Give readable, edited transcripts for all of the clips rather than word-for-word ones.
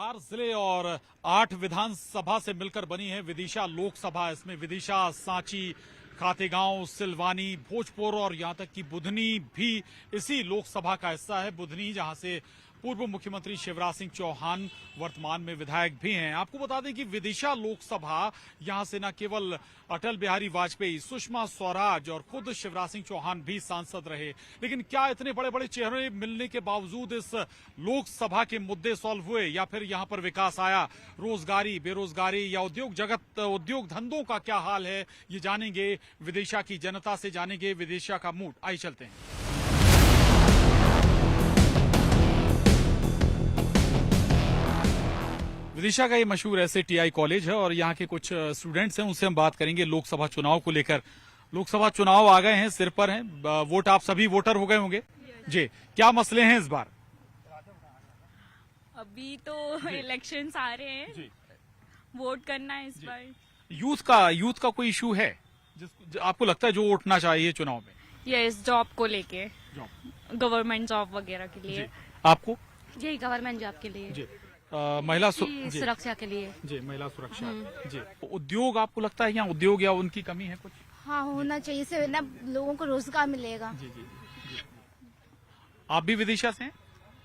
4 जिले और 8 विधानसभा से मिलकर बनी है विदिशा लोकसभा। इसमें विदिशा, सांची, खातेगांव, सिलवानी, भोजपुर और यहां तक कि बुधनी भी इसी लोकसभा का हिस्सा है। बुधनी जहां से पूर्व मुख्यमंत्री शिवराज सिंह चौहान वर्तमान में विधायक भी हैं। आपको बता दें कि विदिशा लोकसभा यहां से न केवल अटल बिहारी वाजपेयी, सुषमा स्वराज और खुद शिवराज सिंह चौहान भी सांसद रहे, लेकिन क्या इतने बड़े बड़े चेहरे मिलने के बावजूद इस लोकसभा के मुद्दे सॉल्व हुए या फिर यहां पर विकास आया? रोजगारी, बेरोजगारी या उद्योग जगत, उद्योग धंधों का क्या हाल है, ये जानेंगे विदिशा की जनता से, जानेंगे विदिशा का मूड। आइए चलते हैं। विदिशा का ये मशहूर SATI कॉलेज है और यहाँ के कुछ स्टूडेंट्स हैं, उनसे हम बात करेंगे लोकसभा चुनाव को लेकर। लोकसभा चुनाव आ गए हैं, सिर पर हैं, वोट आप सभी वोटर हो गए होंगे जी। क्या मसले हैं इस बार? अभी तो इलेक्शंस आ रहे हैं जी। वोट करना है इस बार। यूथ का कोई इशू है आपको लगता है जो उठना चाहिए चुनाव में? यस, जॉब को लेके, गवर्नमेंट जॉब वगैरह के लिए। आपको? जी, गवर्नमेंट जॉब के लिए जी। महिला सुरक्षा के लिए जी, महिला सुरक्षा जी। उद्योग आपको लगता है यहाँ उद्योग या उनकी कमी है कुछ? हाँ, होना चाहिए, इससे ना लोगों को रोजगार मिलेगा। जी जी जी। आप भी विदिशा से हैं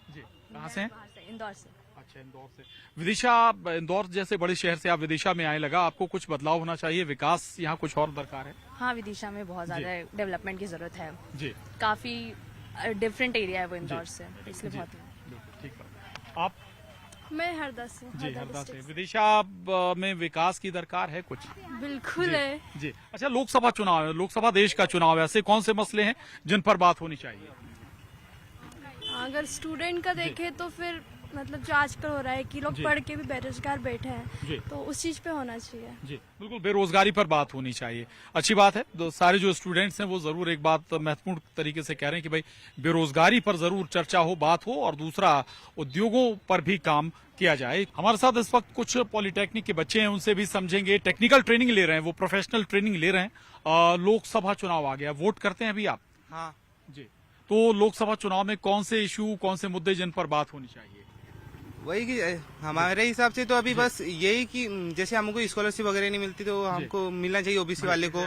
जी? कहाँ से हैं? इंदौर से। अच्छा, इंदौर से। विदिशा, इंदौर जैसे बड़े शहर से आप विदिशा में आए, लगा आपको कुछ बदलाव होना चाहिए, विकास यहाँ कुछ और दरकार है? हाँ, विदिशा में बहुत ज्यादा डेवलपमेंट की जरूरत है जी। काफी डिफरेंट एरिया है वो इंदौर से, इसलिए बहुत। ठीक है। आप? मैं हरदा से। जी, हरदा से। विदिशा में विकास की दरकार है कुछ? बिल्कुल है जी। अच्छा, लोकसभा चुनाव है, लोकसभा देश का चुनाव है, ऐसे कौन से मसले हैं जिन पर बात होनी चाहिए? अगर स्टूडेंट का देखें तो फिर मतलब जो आजकल हो रहा है कि लोग पढ़ के भी बेरोजगार बैठे हैं, तो उस चीज पे होना चाहिए जी। बिल्कुल, बेरोजगारी पर बात होनी चाहिए। अच्छी बात है, तो सारे जो स्टूडेंट्स हैं वो जरूर एक बात महत्वपूर्ण तरीके से कह रहे हैं कि भाई बेरोजगारी पर जरूर चर्चा हो, बात हो, और दूसरा उद्योगों पर भी काम किया जाए। हमारे साथ इस वक्त कुछ पॉलिटेक्निक के बच्चे हैं, उनसे भी समझेंगे। टेक्निकल ट्रेनिंग ले रहे हैं, वो प्रोफेशनल ट्रेनिंग ले रहे हैं। लोकसभा चुनाव आ गया, वोट करते हैं अभी आप? हाँ जी। तो लोकसभा चुनाव में कौन से इशू, कौन से मुद्दे जिन पर बात होनी चाहिए? वही कि हमारे हिसाब से तो अभी बस यही कि जैसे हमको स्कॉलरशिप वगैरह नहीं मिलती तो हमको मिलना चाहिए ओबीसी वाले को।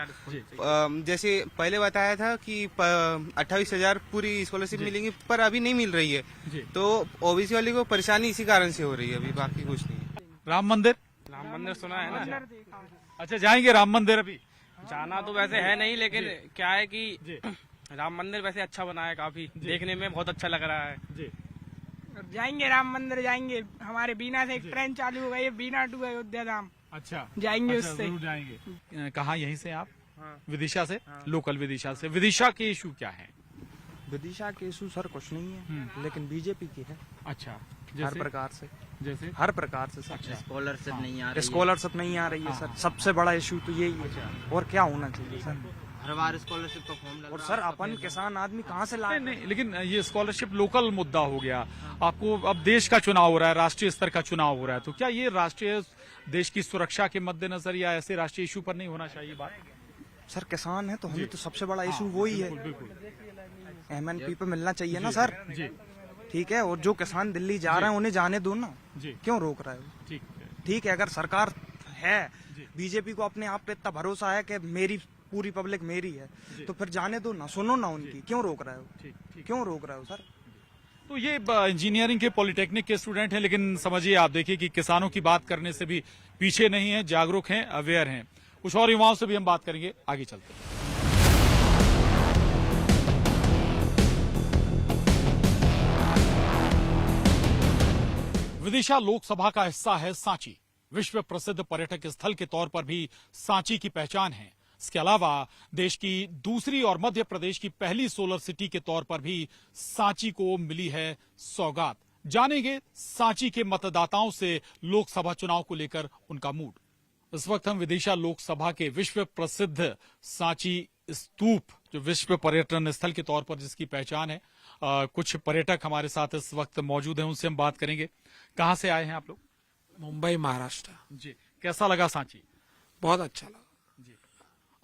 जैसे पहले बताया था कि 28,000 पूरी स्कॉलरशिप मिलेंगी, पर अभी नहीं मिल रही है, तो ओबीसी वाले को परेशानी इसी कारण से हो रही है, अभी बाकी कुछ नहीं। राम मंदिर सुना है ना? अच्छा, जाएंगे राम मंदिर? अभी जाना तो वैसे है नहीं, लेकिन क्या है कि राम मंदिर वैसे अच्छा बना है, काफी देखने में बहुत अच्छा लग रहा है जी। जाएंगे राम मंदिर, जाएंगे। हमारे बीना से एक ट्रेन चालू हो गई है, बीना टू अयोध्या धाम। अच्छा, जाएंगे अच्छा, उससे। जरूर जाएंगे। कहाँ? यहीं से आप? हाँ। विदिशा से? लोकल विदिशा से। विदिशा के इशू क्या है? विदिशा के इशू सर कुछ नहीं है, लेकिन बीजेपी की है। अच्छा, हर प्रकार से, जैसे हर प्रकार से सर। अच्छा। स्कॉलरशिप नहीं आ रही है। स्कॉलरशिप नहीं आ रही है सर, सबसे बड़ा इशू तो यही है। और क्या होना चाहिए सर? हर बार स्कॉलरशिप का फॉर्म और सर अपन किसान आदमी कहाँ से लाए? नहीं, लेकिन ये स्कॉलरशिप लोकल मुद्दा हो गया। आपको अब देश का चुनाव हो रहा है, राष्ट्रीय स्तर का चुनाव हो रहा है, तो क्या ये राष्ट्रीय देश की सुरक्षा के मद्देनजर या ऐसे राष्ट्रीय इशू पर नहीं होना चाहिए बात? सर किसान है तो हमें तो सबसे बड़ा इशू वही है। MNP पे मिलना चाहिए ना सर जी। ठीक है, और जो किसान दिल्ली जा रहे हैं उन्हें जाने दो ना, जी। क्यों रोक रहे हो? ठीक है, अगर सरकार है, बीजेपी को अपने आप पे इतना भरोसा है कि मेरी पूरी पब्लिक मेरी है, तो फिर जाने दो ना, सुनो ना उनकी, क्यों रोक रहे हो? क्यों रोक रहे हो सर? तो ये इंजीनियरिंग के, पॉलिटेक्निक के स्टूडेंट हैं, लेकिन समझिए आप देखिए कि किसानों की बात करने से भी पीछे नहीं है, जागरूक हैं, अवेयर हैं। कुछ और युवाओं से भी हम बात करेंगे, आगे चलते हैं। विदिशा लोकसभा का हिस्सा है सांची। विश्व प्रसिद्ध पर्यटक स्थल के तौर पर भी सांची की पहचान है। इसके अलावा देश की दूसरी और मध्य प्रदेश की पहली सोलर सिटी के तौर पर भी सांची को मिली है सौगात। जानेंगे सांची के मतदाताओं से लोकसभा चुनाव को लेकर उनका मूड। इस वक्त हम विदिशा लोकसभा के विश्व प्रसिद्ध सांची स्तूप, जो विश्व पर्यटन स्थल के तौर पर जिसकी पहचान है, कुछ पर्यटक हमारे साथ इस वक्त मौजूद हैं, उनसे हम बात करेंगे। कहाँ से आए हैं आप लोग? मुंबई, महाराष्ट्र। जी। कैसा लगा सांची? बहुत अच्छा लगा जी।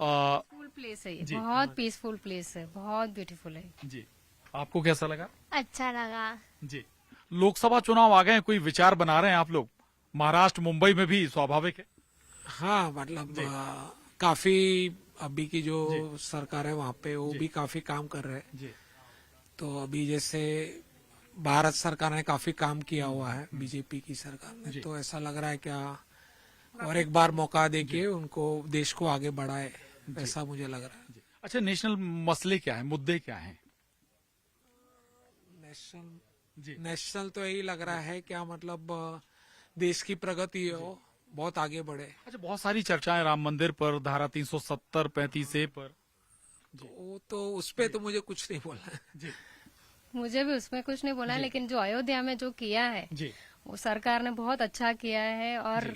पीसफुल प्लेस है ये, बहुत पीसफुल प्लेस है, बहुत ब्यूटीफुल है जी। आपको कैसा लगा? अच्छा लगा जी। लोकसभा चुनाव आ गए हैं, कोई विचार बना रहे हैं आप लोग? महाराष्ट्र, मुंबई में भी स्वाभाविक है। हाँ मतलब काफी अभी की जो सरकार है वहाँ पे वो भी काफी काम कर रहे हैं। जी। तो अभी जैसे भारत सरकार ने काफी काम किया हुआ है, बीजेपी की सरकार ने, तो ऐसा लग रहा है क्या और एक बार मौका देके उनको देश को आगे बढ़ाए, ऐसा मुझे लग रहा है। अच्छा, नेशनल मसले क्या है, मुद्दे क्या हैं? नेशनल तो यही लग रहा है क्या मतलब देश की प्रगति हो, बहुत आगे बढ़े। अच्छा, बहुत सारी चर्चाएं राम मंदिर पर, धारा 370, 35A पर। वो तो उस पे तो मुझे कुछ नहीं बोला है। जी मुझे भी उसमें कुछ नहीं बोला है, लेकिन जो अयोध्या में जो किया है जी वो सरकार ने बहुत अच्छा किया है और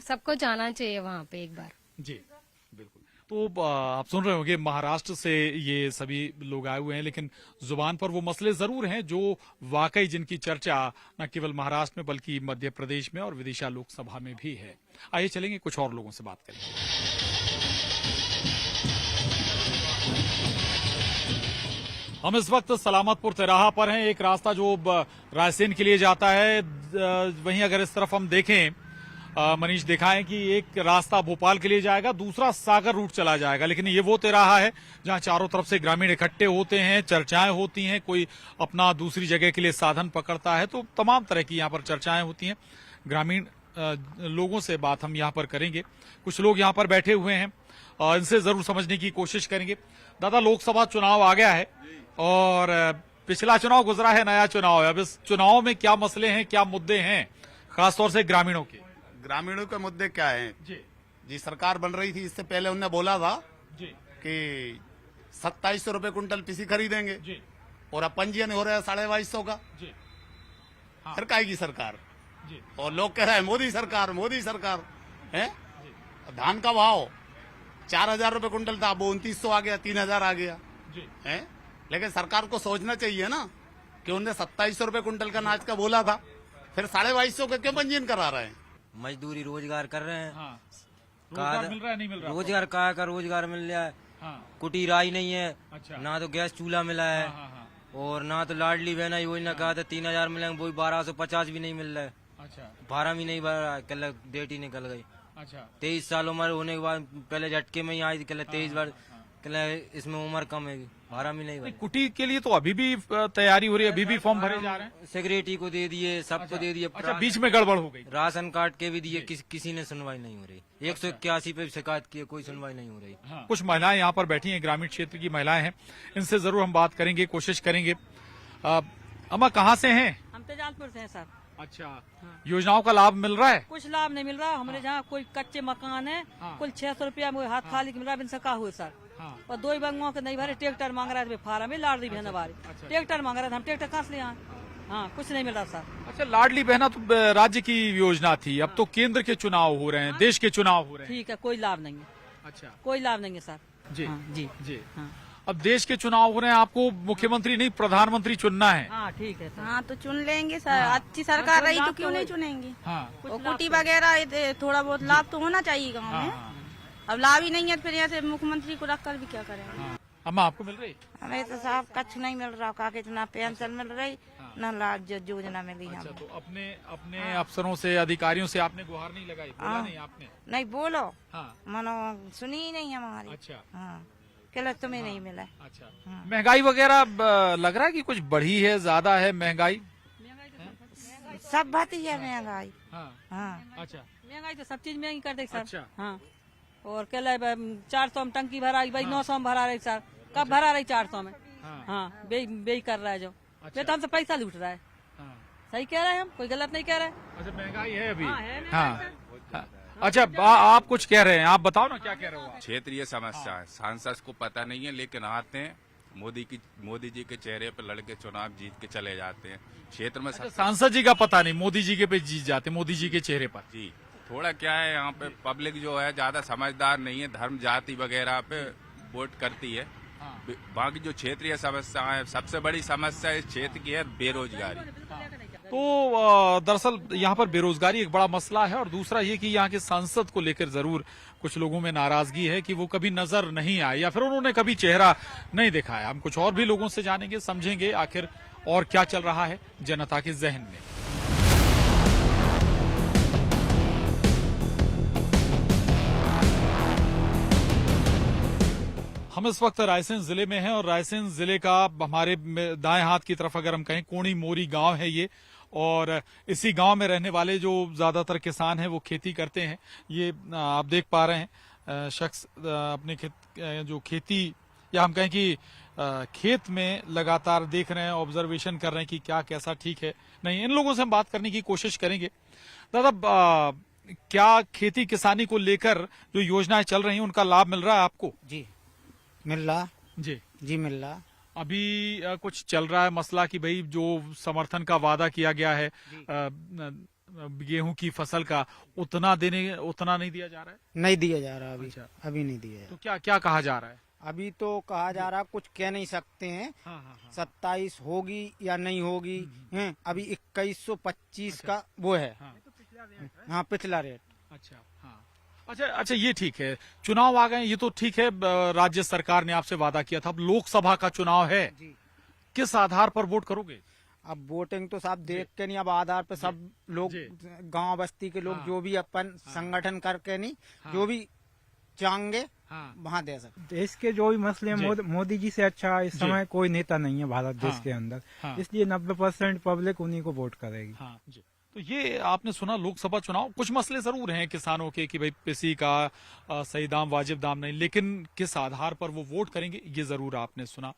सबको जाना चाहिए वहाँ पे एक बार। जी बिल्कुल। तो आप सुन रहे होंगे, महाराष्ट्र से ये सभी लोग आए हुए हैं, लेकिन जुबान पर वो मसले जरूर हैं जो वाकई जिनकी चर्चा न केवल महाराष्ट्र में बल्कि मध्य प्रदेश में और विदिशा लोकसभा में भी है। आइए चलेंगे, कुछ और लोगों से बात करेंगे। हम इस वक्त सलामतपुर तिराहा पर हैं। एक रास्ता जो रायसेन के लिए जाता है, वहीं अगर इस तरफ हम देखें, मनीष दिखाएं कि एक रास्ता भोपाल के लिए जाएगा, दूसरा सागर रूट चला जाएगा। लेकिन ये वो तिराहा है जहां चारों तरफ से ग्रामीण इकट्ठे होते हैं, चर्चाएं होती हैं, कोई अपना दूसरी जगह के लिए साधन पकड़ता है, तो तमाम तरह की यहाँ पर चर्चाएं होती हैं। ग्रामीण लोगों से बात हम यहाँ पर करेंगे। कुछ लोग यहाँ पर बैठे हुए हैं, इनसे जरूर समझने की कोशिश करेंगे। दादा, लोकसभा चुनाव आ गया है और पिछला चुनाव गुजरा है, नया चुनाव है। अब इस चुनाव में क्या मसले हैं, क्या मुद्दे हैं, खासतौर से ग्रामीणों के? ग्रामीणों के मुद्दे क्या हैं? जी सरकार बन रही थी, इससे पहले उन्होंने बोला था कि 2700 रुपए कुंटल पीसी खरीदेंगे और अब पंजीयन हो रहा है 2250 का। फिर काहेगी सरकार? और लोग कह रहे हैं मोदी सरकार, मोदी सरकार है। धान का भाव 4000 रुपए कुंटल था, अब 2900 आ गया, 3000 आ गया है। लेकिन सरकार को सोचना चाहिए ना कि उन्होंने 2700 रुपए कुंटल का अनाज का बोला था, फिर 2250 का क्यों पंजीयन करा रहे हैं? मजदूरी रोजगार कर रहे हैं। हाँ। रोजगार मिल रहा है, नहीं मिल रहा? रोजगार का रोजगार मिल रहा है। हाँ। कुटीर आई नहीं है। अच्छा। ना तो गैस चूल्हा मिला है। हाँ। और ना तो लाडली बहना योजना कहा था 3000 मिलेंगे, वही 1250 भी नहीं मिल रहा है। अच्छा। भाड़ा भी नहीं भर रहा है, कल डेट ही निकल गई। अच्छा। 23 साल उम्र होने के बाद पहले झटके में ही आई थी, कल 23 बार, कल इसमें उम्र कम है, भाड़ा भी नहीं भरा। कुटीर के लिए तो अभी भी तैयारी हो रही है, अभी भी फॉर्म भरे जा रहे हैं। सेक्रेटरी को दे दिए, सबको दे दिए। अच्छा, बीच में गड़बड़ हो गई। राशन कार्ड के भी दिए, किसी ने सुनवाई नहीं हो रही। 181 पे शिकायत की, कोई सुनवाई नहीं हो रही। हाँ। कुछ महिलाएं यहाँ पर बैठी हैं, ग्रामीण क्षेत्र की महिलाएं हैं, इनसे जरूर हम बात करेंगे, कोशिश करेंगे। अम्मा, कहाँ से हैं? हम तेजालपुर से हैं सर। अच्छा। योजनाओं का लाभ मिल रहा है? कुछ लाभ नहीं मिल रहा हमारे। जहाँ कोई कच्चे मकान है, कुल 600 रुपया में हाथ खाली मिल रहा है, का हुए सर। और 2 बंगों के नहीं भरे, ट्रैक्टर मांग रहा है फार्म में, लाडली बहना वाली ट्रैक्टर मांग रहा था, हम ट्रैक्टर कहाँ से ले आए? हाँ, कुछ नहीं मिल रहा सर। अच्छा, लाडली बहना तो राज्य की योजना थी, अब तो केंद्र के चुनाव हो रहे हैं, देश के चुनाव हो रहे हैं। ठीक है, कोई लाभ नहीं है। अच्छा, कोई लाभ नहीं है सर। जी जी जी। अब देश के चुनाव हो रहे हैं, आपको मुख्यमंत्री नहीं प्रधानमंत्री चुनना है। हाँ ठीक है सर। हाँ तो चुन लेंगे सर। अच्छी सरकार रही तो क्यों नहीं चुनेंगे? और कुटी वगैरह थोड़ा बहुत लाभ तो होना चाहिए गाँव में। अब लाभ ही नहीं है, फिर ऐसे मुख्यमंत्री को रखकर भी क्या करेंगे? अम्मा, आपको मिल रही? हमें तो साहब कुछ नहीं मिल रहा, कागज ना पेंशन मिल रही, न लाभ योजना मिली। अच्छा, तो अपने अफसरों से, अधिकारियों से आपने गुहार नहीं लगाई? बोला नहीं आपने? नहीं बोलो, हाँ। मनो सुनी ही नहीं हमारी। अच्छा। हाँ, क्या तुम्हें नहीं मिला? अच्छा। महंगाई वगैरह लग रहा है कि कुछ बढ़ी है, ज्यादा है महंगाई? सब भाती है महंगाई। हाँ। अच्छा। महंगाई तो सब चीज महंगी कर देगी सर। अच्छा। हाँ। और क्या 400 में टंकी भरा भाई, 900 में भरा रही सर। कब भरा रही 400 में? हाँ, बे कर रहा है जो। वे तो हमसे पैसा लूट रहा है। सही कह रहे हैं हम, कोई गलत नहीं कह रहे। अच्छा, महंगाई है अभी? हाँ। अच्छा, आप कुछ कह रहे हैं, आप बताओ ना क्या कह रहे हो? क्षेत्रीय समस्या है, सांसद को पता नहीं है, लेकिन आते हैं मोदी जी के चेहरे पर लड़के चुनाव जीत के चले जाते हैं क्षेत्र में। अच्छा, सांसद जी का पता नहीं, मोदी जी के पे जीत जाते, मोदी जी के चेहरे पर। जी, थोड़ा क्या है, यहाँ पे पब्लिक जो है ज्यादा समझदार नहीं है, धर्म जाति वगैरह पे वोट करती है। बाकी जो क्षेत्रीय समस्या है, सबसे बड़ी समस्या इस क्षेत्र की है बेरोजगारी। तो दरअसल यहाँ पर बेरोजगारी एक बड़ा मसला है, और दूसरा ये कि यहाँ के सांसद को लेकर जरूर कुछ लोगों में नाराजगी है कि वो कभी नजर नहीं आए या फिर उन्होंने कभी चेहरा नहीं दिखाया। हम कुछ और भी लोगों से जानेंगे, समझेंगे आखिर और क्या चल रहा है जनता के जहन में। हम इस वक्त रायसेन जिले में हैं और रायसेन जिले का हमारे दाएं हाथ की तरफ अगर हम कहें कोणी मोरी गांव है ये, और इसी गांव में रहने वाले जो ज्यादातर किसान हैं वो खेती करते हैं। ये आप देख पा रहे हैं शख्स अपने जो खेती या हम कहें कि खेत में लगातार देख रहे हैं, ऑब्जर्वेशन कर रहे हैं कि क्या कैसा ठीक है नहीं। इन लोगों से हम बात करने की कोशिश करेंगे। दादा, क्या खेती किसानी को लेकर जो योजनाएं चल रही हैं उनका लाभ मिल रहा है आपको? जी मिल रहा जी मिल रहा। अभी कुछ चल रहा है मसला कि भाई जो समर्थन का वादा किया गया है गेहूं की फसल का उतना नहीं दिया जा रहा है? नहीं दिया जा रहा अभी। अच्छा। अभी नहीं दिया। तो क्या कहा जा रहा है? अभी तो कहा जा रहा कुछ कह नहीं सकते हैं। 27 होगी या नहीं होगी। अभी 2125 का वो है। हाँ, पिछला रेट। अच्छा, ये ठीक है। चुनाव आ गए, ये तो ठीक है, राज्य सरकार ने आपसे वादा किया था। अब लोकसभा का चुनाव है, किस आधार पर वोट करोगे? अब वोटिंग तो साहब देख के नहीं, अब आधार पे सब लोग गांव बस्ती के लोग जो भी अपन संगठन करके नहीं जो भी चाहेंगे वहाँ दे सकते। देश के जो भी मसले मोदी जी से अच्छा इस समय कोई नेता नहीं है भारत देश के अंदर, इसलिए 90% पब्लिक उन्हीं को वोट करेगी। तो ये आपने सुना लोकसभा चुनाव, कुछ मसले जरूर हैं किसानों के कि भाई किसी का सही दाम वाजिब दाम नहीं, लेकिन किस आधार पर वो वोट करेंगे ये जरूर आपने सुना।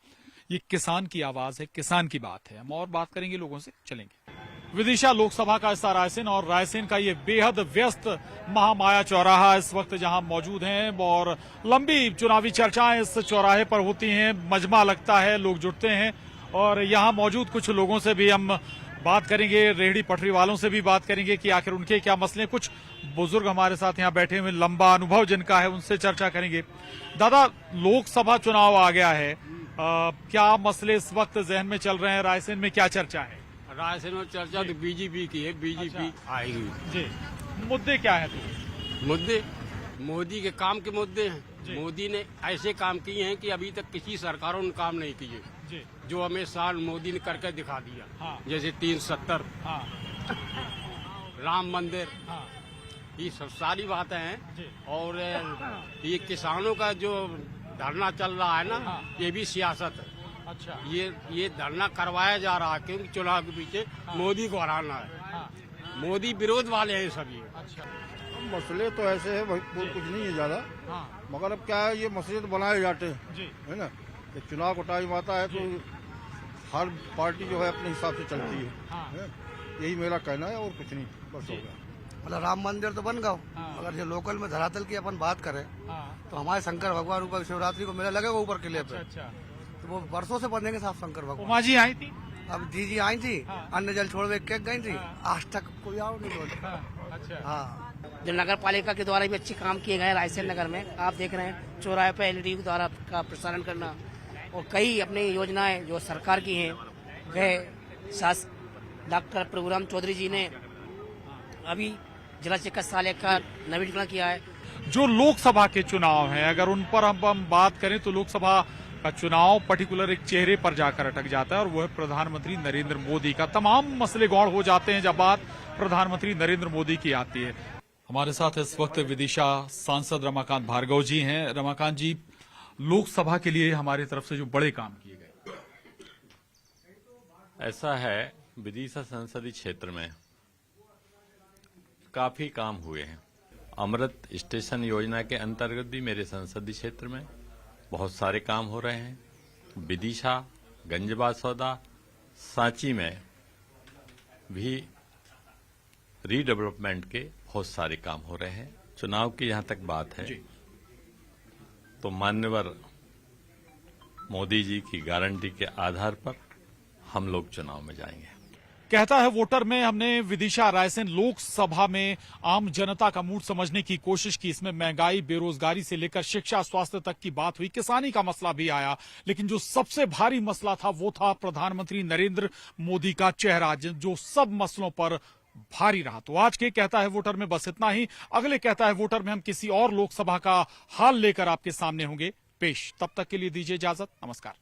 ये किसान की आवाज है, किसान की बात है। हम और बात करेंगे, लोगों से चलेंगे। विदिशा लोकसभा का हिस्सा रायसेन, और रायसेन का ये बेहद व्यस्त महामाया चौराहा इस वक्त जहां मौजूद हैं, और लंबी चुनावी चर्चाएं इस चौराहे पर होती हैं। मजमा लगता है, लोग जुटते हैं, और यहां मौजूद कुछ लोगों से भी हम बात करेंगे, रेहड़ी पटरी वालों से भी बात करेंगे कि आखिर उनके क्या मसले। कुछ बुजुर्ग हमारे साथ यहाँ बैठे हुए, लंबा अनुभव जिनका है, उनसे चर्चा करेंगे। दादा, लोकसभा चुनाव आ गया है, क्या मसले इस वक्त जहन में चल रहे हैं? रायसेन में क्या चर्चा है? रायसेन में चर्चा तो बीजेपी की है, बीजेपी आएगी। जी, मुद्दे क्या है? तो मुद्दे मोदी के काम के मुद्दे हैं। मोदी ने ऐसे काम किए हैं कि अभी तक किसी सरकारों ने काम नहीं किए, जो हमें साल मोदी ने करके दिखा दिया। जैसे 370, राम मंदिर, ये सब सारी बातें हैं। और ये किसानों का जो धरना चल रहा है ना, ये भी सियासत है। अच्छा, ये धरना करवाया जा रहा है क्योंकि चुनाव के पीछे मोदी को हराना है। मोदी विरोध वाले हैं सभी। अच्छा, मसले तो ऐसे है, कुछ नहीं है ज्यादा, मगर अब क्या है, ये मसले तो बनाए जाते हैं, है ना। चुनाव का टाइम आता है तो हर पार्टी जो है अपने हिसाब से चलती है। यही मेरा कहना है, और कुछ नहीं, बस हो गया। मतलब राम मंदिर तो बन गया, अगर जो लोकल में धरातल की अपन बात करें तो हमारे शंकर भगवान ऊपर शिवरात्रि को मेला लगेगा ऊपर किले पे। तो वो वर्षों से बनेंगे साहब शंकर भगवान। उमा जी आई थी, अब जी आई थी, अन्न जल छोड़ के गई थी, आज तक कोई आओ नहीं बोलता। हाँ, जो नगर पालिका के द्वारा भी अच्छे काम किए गए रायसेन नगर में, आप देख रहे हैं चौराहे पे LED द्वारा का प्रसारण करना, और कई अपनी योजनाएं जो सरकार की हैं, वह डॉक्टर प्रभुराम चौधरी जी ने अभी जिला चिकित्सालय का नवीनीकरण किया है। जो लोकसभा के चुनाव हैं, अगर उन पर हम बात करें तो लोकसभा का चुनाव पर्टिकुलर एक चेहरे पर जाकर अटक जाता है, और वो है प्रधानमंत्री नरेंद्र मोदी का। तमाम मसले गौड़ हो जाते हैं जब बात प्रधानमंत्री नरेंद्र मोदी की आती है। हमारे साथ इस वक्त विदिशा सांसद रमाकांत भार्गव जी हैं। रमाकांत जी, लोकसभा के लिए हमारी तरफ से जो बड़े काम किए गए, ऐसा है विदिशा संसदीय क्षेत्र में काफी काम हुए हैं। अमृत स्टेशन योजना के अंतर्गत भी मेरे संसदीय क्षेत्र में बहुत सारे काम हो रहे हैं। विदिशा, गंजबासौदा, सांची में भी रीडेवलपमेंट के बहुत सारे काम हो रहे हैं। चुनाव की जहां तक बात है तो मान्यवर मोदी जी की गारंटी के आधार पर हम लोग चुनाव में जाएंगे। कहता है वोटर में हमने विदिशा रायसेन लोकसभा में आम जनता का मूड समझने की कोशिश की। इसमें महंगाई, बेरोजगारी से लेकर शिक्षा, स्वास्थ्य तक की बात हुई, किसानी का मसला भी आया, लेकिन जो सबसे भारी मसला था वो था प्रधानमंत्री नरेंद्र मोदी का चेहरा, जो सब मसलों पर भारी रहा। तो आज के कहता है वोटर में बस इतना ही। अगले कहता है वोटर में हम किसी और लोकसभा का हाल लेकर आपके सामने होंगे पेश। तब तक के लिए दीजिए इजाजत, नमस्कार।